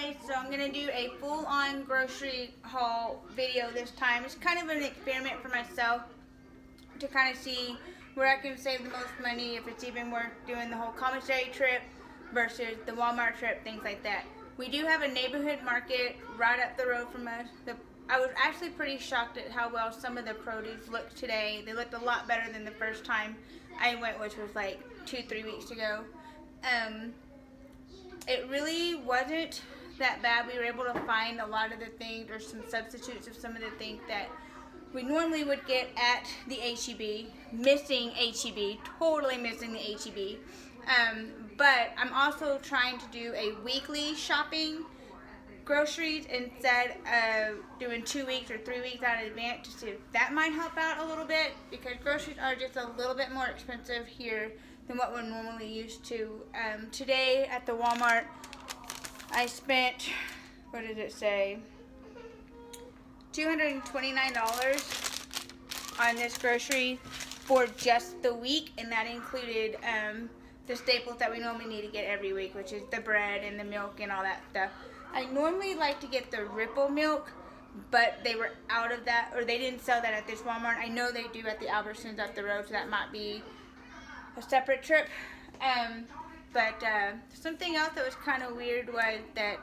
guys, so I'm going to do a full-on grocery haul video this time. It's kind of an experiment for myself to kind of see where I can save the most money, if it's even worth doing the whole commissary trip versus the Walmart trip, things like that. We do have a neighborhood market right up the road from us. I was actually pretty shocked at how well some of the produce looked today. They looked a lot better than the first time I went, which was like 2-3 weeks ago. It really wasn't that bad. We were able to find a lot of the things, or some substitutes of some of the things that we normally would get at the HEB. Missing HEB, totally missing the HEB. But I'm also trying to do a weekly shopping groceries instead of doing 2 weeks or 3 weeks out in advance, to see if that might help out a little bit, because groceries are just a little bit more expensive here than what we're normally used to. Today at the Walmart, I spent, what did it say, $229 on this grocery for just the week, and that included the staples that we normally need to get every week, which is the bread and the milk and all that stuff. I normally like to get the Ripple milk, but they were out of that, or they didn't sell that at this Walmart. I know they do at the Albertsons up the road, so that might be a separate trip. But something else that was kind of weird was that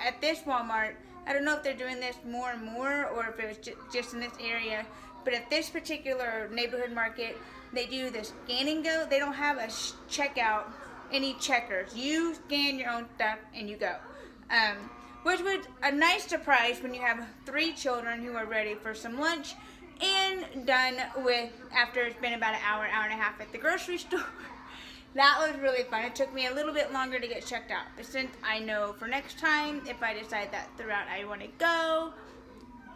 at this Walmart, I don't know if they're doing this more and more, or if it was just in this area, but at this particular neighborhood market, they do the scan and go. They don't have a checkout, any checkers. You scan your own stuff and you go. Which was a nice surprise when you have 3 children who are ready for some lunch and done with, after it's been about an hour, hour and a half at the grocery store. That was really fun. It took me a little bit longer to get checked out, but since I know for next time, if I decide that's the route I want to go,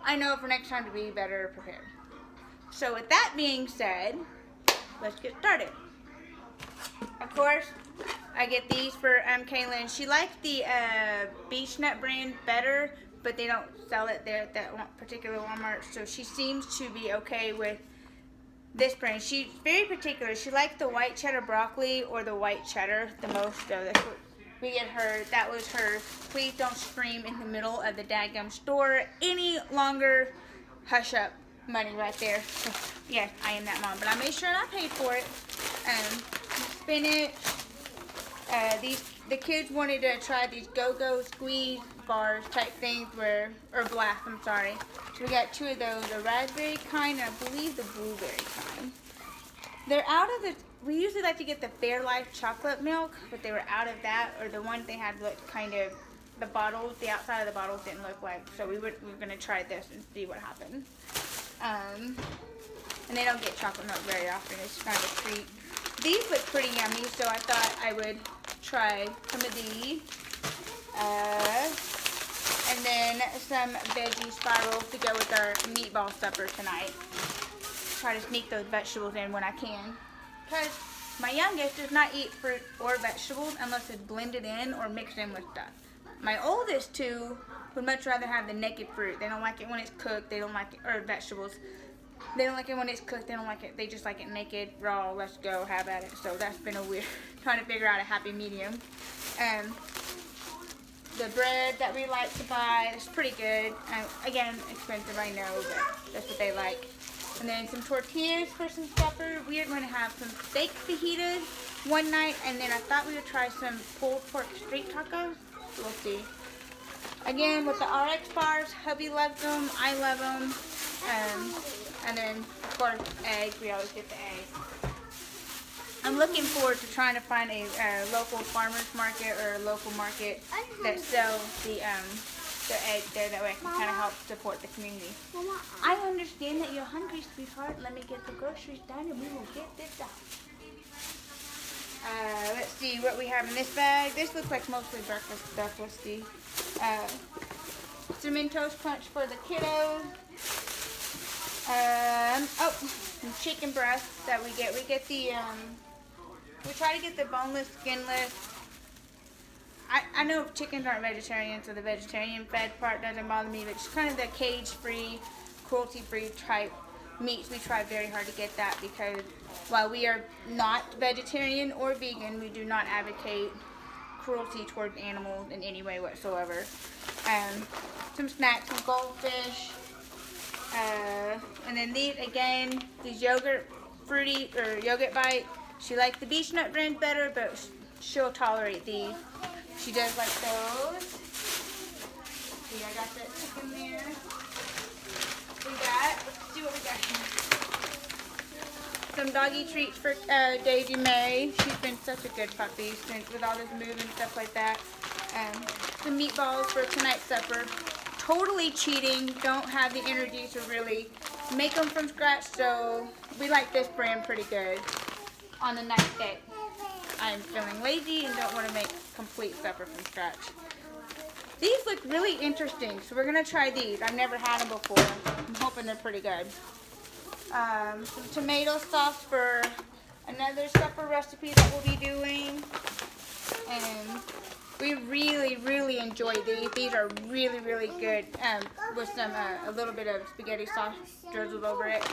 I know for next time to be better prepared. So with that being said, let's get started. Of course, I get these for Kaylin. She likes the Beech Nut brand better, but they don't sell it there at that particular Walmart, so she seems to be okay with this brand. She's very particular. She likes the white cheddar broccoli or the white cheddar the most, so that's what we get her. That was her "please don't scream in the middle of the daggum store any longer, hush up" money right there. So, yes, I am that mom, but I made sure I paid for it. Spinach. The kids wanted to try these Go-Go squeeze bars type things, or blast, I'm sorry. So we got 2 of those, a raspberry kind and I believe the blueberry kind. They're out of the, we usually like to get the Fairlife chocolate milk, but they were out of that, or the ones they had looked kind of, the bottles, the outside of the bottles didn't look like, so we were going to try this and see what happens. And they don't get chocolate milk very often, it's kind of a treat. These look pretty yummy, so I thought I would try some of these. And then some veggie spirals to go with our meatball supper tonight. Try to sneak those vegetables in when I can. Because my youngest does not eat fruit or vegetables unless it's blended in or mixed in with stuff. My oldest 2 would much rather have the naked fruit. They don't like it when it's cooked. They don't like it, or vegetables. They don't like it when it's cooked. They don't like it. They just like it naked, raw. Let's go, have at it. So that's been a weird, trying to figure out a happy medium. The bread that we like to buy is pretty good. Again, expensive, I know, but that's what they like. And then some tortillas for some supper. We are going to have some steak fajitas one night, and then I thought we would try some pulled pork street tacos. We'll see. Again, with the RX bars, hubby loves them. I love them. And then, of course, eggs. We always get the eggs. I'm looking forward to trying to find a local farmer's market or a local market that sells the eggs there. That way I can kind of help support the community. Mama, I understand that you're hungry, sweetheart. Let me get the groceries done and we will get this out. Let's see what we have in this bag. This looks like mostly breakfast stuff. Let's see. Cinnamon Toast Crunch for the kiddos. Some chicken breasts that we get. We get the, we try to get the boneless, skinless. I know chickens aren't vegetarian, so the vegetarian fed part doesn't bother me, but just kind of the cage-free, cruelty-free type meats. We try very hard to get that, because while we are not vegetarian or vegan, we do not advocate cruelty towards animals in any way whatsoever. Some snacks, some goldfish, and then these again, these yogurt fruity or yogurt bite. She likes the beech nut brand better, but she'll tolerate these. She does like those. See, I got that chicken there. Let's see what we got here. Some doggy treats for Daisy May. She's been such a good puppy since with all this moving and stuff like that. Some meatballs for tonight's supper. Totally cheating. Don't have the energy to really make them from scratch, so we like this brand pretty good on the night that I'm feeling lazy and don't want to make complete supper from scratch. These look really interesting, so we're going to try these. I've never had them before. I'm hoping they're pretty good. Some tomato sauce for another supper recipe that we'll be doing. And we really enjoy these. These are really good with some a little bit of spaghetti sauce drizzled over it.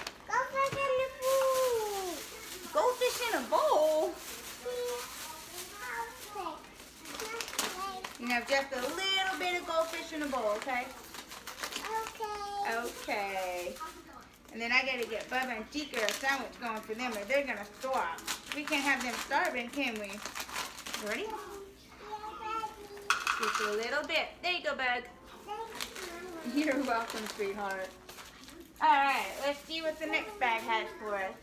Goldfish in a bowl? You have just a little bit of goldfish in a bowl, okay? Okay. And then I gotta get Bubba and Tika a sandwich going for them or they're gonna starve. We can't have them starving, can we? Ready? Just a little bit. There you go, Bug. You're welcome, sweetheart. Alright, let's see what the next bag has for us.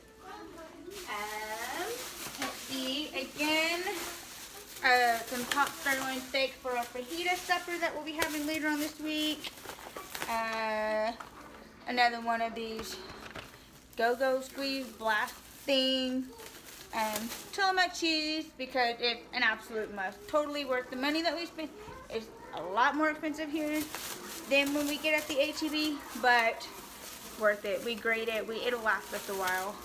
Let's see, again, some top sirloin steak for a fajita supper that we'll be having later on this week. Another one of these Go-Go Squeeze Blast thing. Tillamook cheese because it's an absolute must. Totally worth the money that we spent. It's a lot more expensive here than when we get at the H-E-B, but worth it. We grate it. It'll last us a while.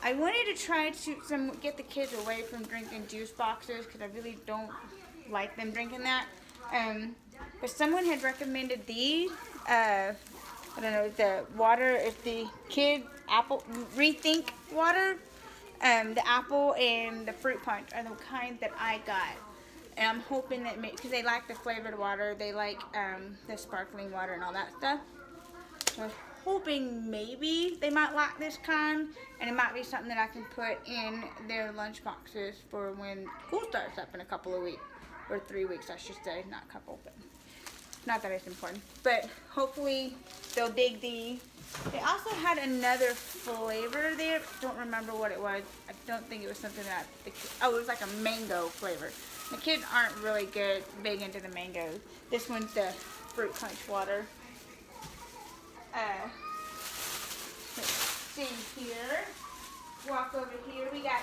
I wanted to try to get the kids away from drinking juice boxes because I really don't like them drinking that. But someone had recommended these. I don't know, the water, it's the Kid Apple Rethink water. The apple and the fruit punch are the kind that I got. And I'm hoping that, because they like the flavored water, they like the sparkling water and all that stuff. So I was hoping maybe they might like this kind, and it might be something that I can put in their lunch boxes for when school starts up in a couple of weeks. Or 3 weeks, I should say, not a couple, but not that it's important. But hopefully they'll dig these. They also had another flavor there. Don't remember what it was. I don't think it was something that it was like a mango flavor. The kids aren't really big into the mangoes. This one's the fruit punch water. Let's see here. Walk over here. We got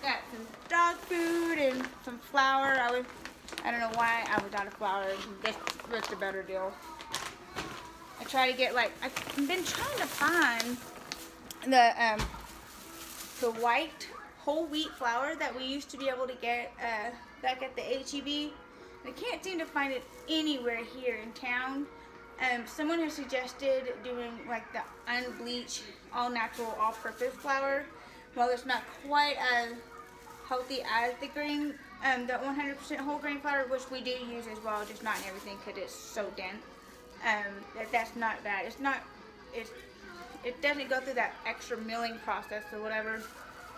some dog food and some flour. I don't know why I was out of flour. This was the better deal. I try to get I've been trying to find the white whole wheat flour that we used to be able to get back at the H-E-B. I can't seem to find it anywhere here in town. Someone has suggested doing like the unbleached, all natural, all-purpose flour. Well, it's not quite as healthy as the grain, the 100% whole grain flour, which we do use as well, just not in everything because it's so dense. That's not bad. It doesn't go through that extra milling process or whatever,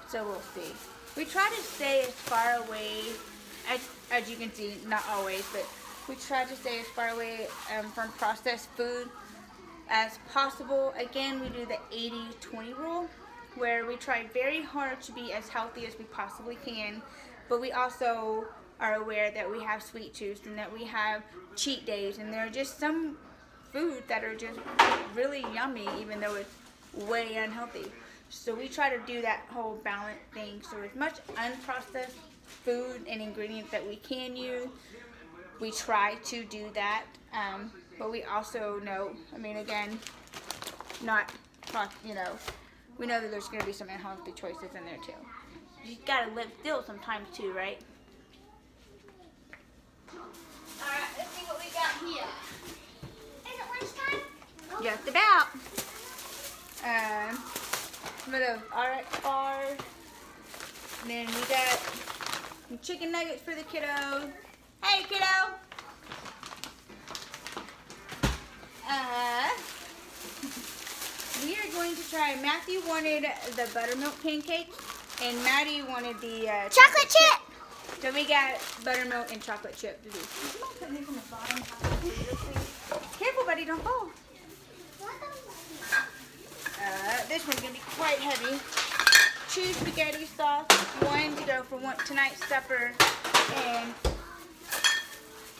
so we'll see. We try to stay as far away, as you can see, not always, but we try to stay as far away from processed food as possible. Again, we do the 80-20 rule, where we try very hard to be as healthy as we possibly can, but we also are aware that we have sweet tooth and that we have cheat days, and there are just some food that are just really yummy even though it's way unhealthy. So we try to do that whole balance thing. So as much unprocessed food and ingredients that we can use, we try to do that. But we also know, I mean, again, we know that there's going to be some unhealthy choices in there too. You gotta live still sometimes too, right? Alright, let's see what we got here. Is it lunchtime? Just about. Some of those RX bars. And then we got Some chicken nuggets for the kiddo. Hey, kiddo. We are going to try. Matthew wanted the buttermilk pancakes, and Maddie wanted the Chocolate chip. So we got buttermilk and chocolate chip to do. Careful, buddy, don't fall. This one's gonna be quite heavy. 2 spaghetti sauce, 1 to go for tonight's supper, and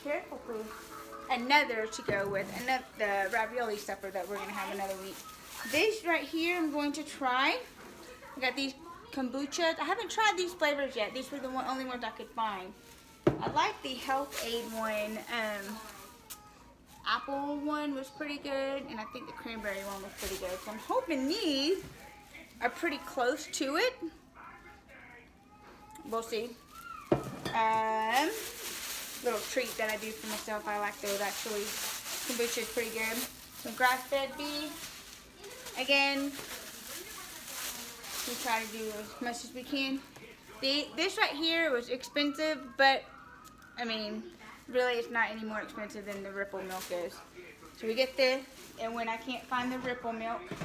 careful, please. Another to go with the ravioli supper that we're gonna have another week. This right here, I'm going to try. I got these kombuchas. I haven't tried these flavors yet. These were the only ones I could find. I like the Health Aid one. Apple one was pretty good, and I think the cranberry one was pretty good. So I'm hoping these are pretty close to it. We'll see. Little treat that I do for myself. I like those actually. Kombucha is pretty good. Some grass-fed beef. Again, we try to do as much as we can. This right here was expensive, but I mean, really it's not any more expensive than the Ripple milk is. So we get this, and when I can't find the Ripple milk, let's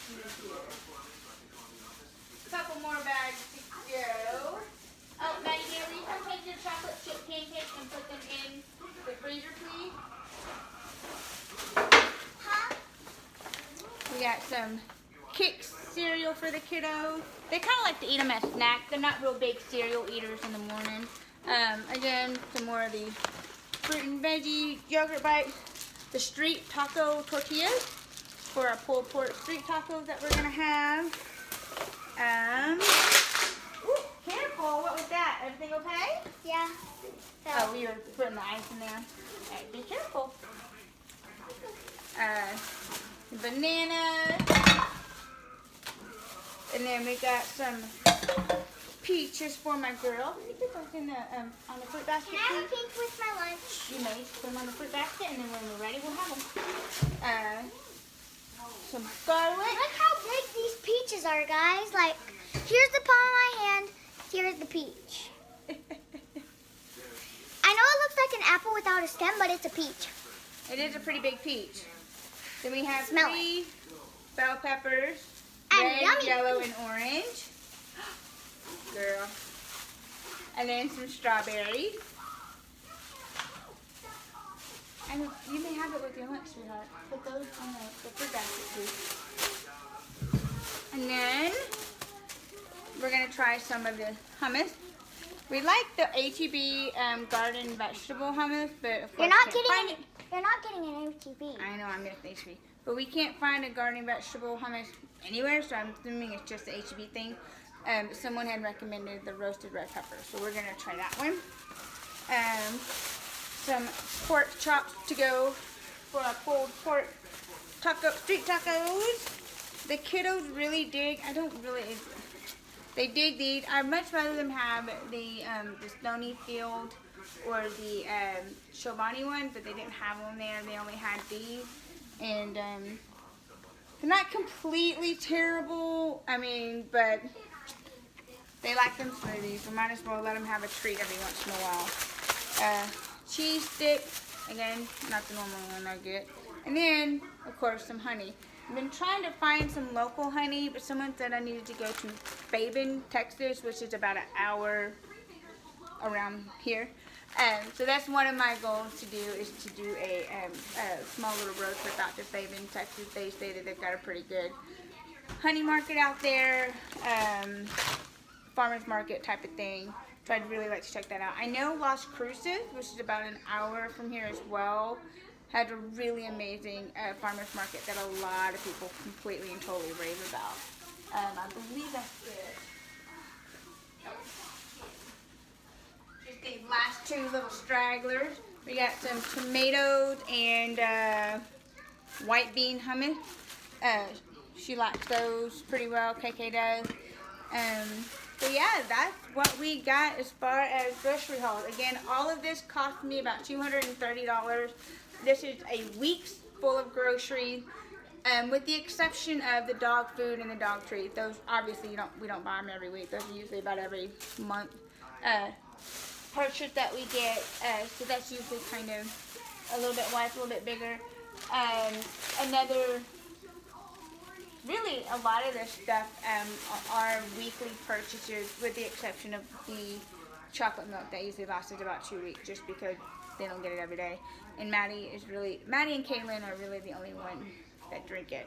see here. A couple more bags to go. Oh, Maddie, will you come take your chocolate chip pancakes and put them in the freezer, please? We got some Kix cereal for the kiddos. They kind of like to eat them as snacks. They're not real big cereal eaters in the morning. Again, some more of the fruit and veggie yogurt bites. The street taco tortillas for our pulled pork street tacos that we're gonna have. Ooh, careful! What was that? Everything okay? Yeah. Oh, we were putting the ice in there. All right, be careful. Bananas. And then we got some peaches for my girl. Can you put those in the, on the fruit basket, Can I have a please? pink with my lunch? You may put them on the fruit basket, and then when we're ready, we'll have them. Some garlic. Look how big these peaches are, guys. Like, here's the palm of my hand. Here's the peach. I know it looks like an apple without a stem, but it's a peach. It is a pretty big peach. Then we have Smell 3 bell peppers, And red, yummy. yellow, and orange. Girl. And then some strawberries. And you may have it with your lunch, sweetheart. Put those on the fruit basket, too. And then we're going to try some of the hummus. We like the H-E-B garden vegetable hummus, but of course You're not can't find getting You're not getting an HEB. I know, I'm getting H-E-B. But we can't find a garden vegetable hummus anywhere, so I'm assuming it's just the H-E-B thing. Someone had recommended the roasted red pepper, so we're going to try that one. Some pork chops to go for our pulled pork street tacos. The kiddos really dig. They dig these. I'd much rather them have the Stony Field or the Chobani one, but they didn't have them there. They only had these, and they're not completely terrible. I mean, but they like them smoothies. We might as well let them have a treat every once in a while. Cheese sticks, again, not the normal one I get. And then, of course, some honey. I've been trying to find some local honey, but someone said I needed to go to Fabin, Texas, which is about an hour around here. So that's one of my goals to do, is to do a small little road trip out to Fabin, Texas. They say that they've got a pretty good honey market out there, farmer's market type of thing. So I'd really like to check that out. I know Las Cruces, which is about an hour from here as well, had a really amazing farmer's market that a lot of people completely and totally rave about. I believe that's it. Just these last 2 little stragglers. We got some tomatoes and white bean hummus. She likes those pretty well. KK does. So yeah, that's what we got as far as grocery hauls. Again, all of this cost me about $230. This is a week's full of groceries. With the exception of the dog food and the dog treat, those obviously we don't buy them every week. Those are usually about every month purchase that we get. So that's usually kind of a little bit wide, a little bit bigger. Really, a lot of this stuff are weekly purchases, with the exception of the chocolate milk that usually lasts us about 2 weeks, just because they don't get it every day. And Maddie and Kaylin are really the only ones that drink it.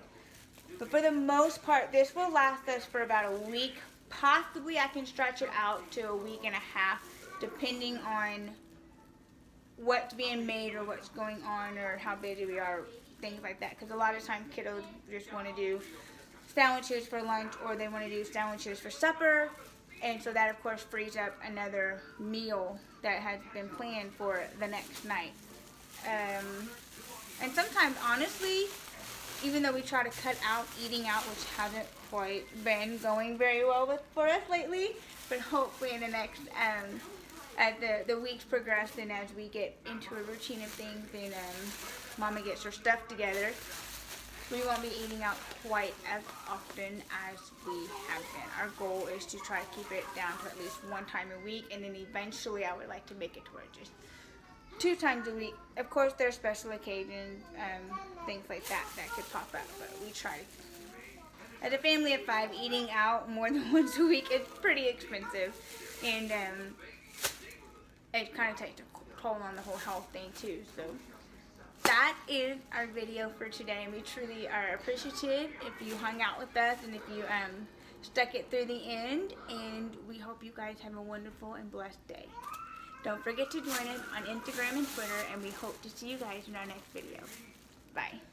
But for the most part, this will last us for about a week. Possibly I can stretch it out to a week and a half, depending on what's being made or what's going on or how busy we are, things like that. Because a lot of times kiddos just want to do sandwiches for lunch, or they want to do sandwiches for supper. And so that, of course, frees up another meal that has been planned for the next night. And sometimes, honestly, even though we try to cut out eating out, which hasn't quite been going very well for us lately, but hopefully in the next, as the weeks progress and as we get into a routine of things and Mama gets her stuff together, we won't be eating out quite as often as we have been. Our goal is to try to keep it down to at least one time a week, and then eventually I would like to make it to where just 2 times a week. Of course, there are special occasions, things like that could pop up, but we try to. As a family of 5, eating out more than once a week is pretty expensive, and it kind of takes a toll on the whole health thing too. So that is our video for today, and we truly are appreciative if you hung out with us and if you stuck it through the end, and we hope you guys have a wonderful and blessed day. Don't forget to join us on Instagram and Twitter, and we hope to see you guys in our next video. Bye.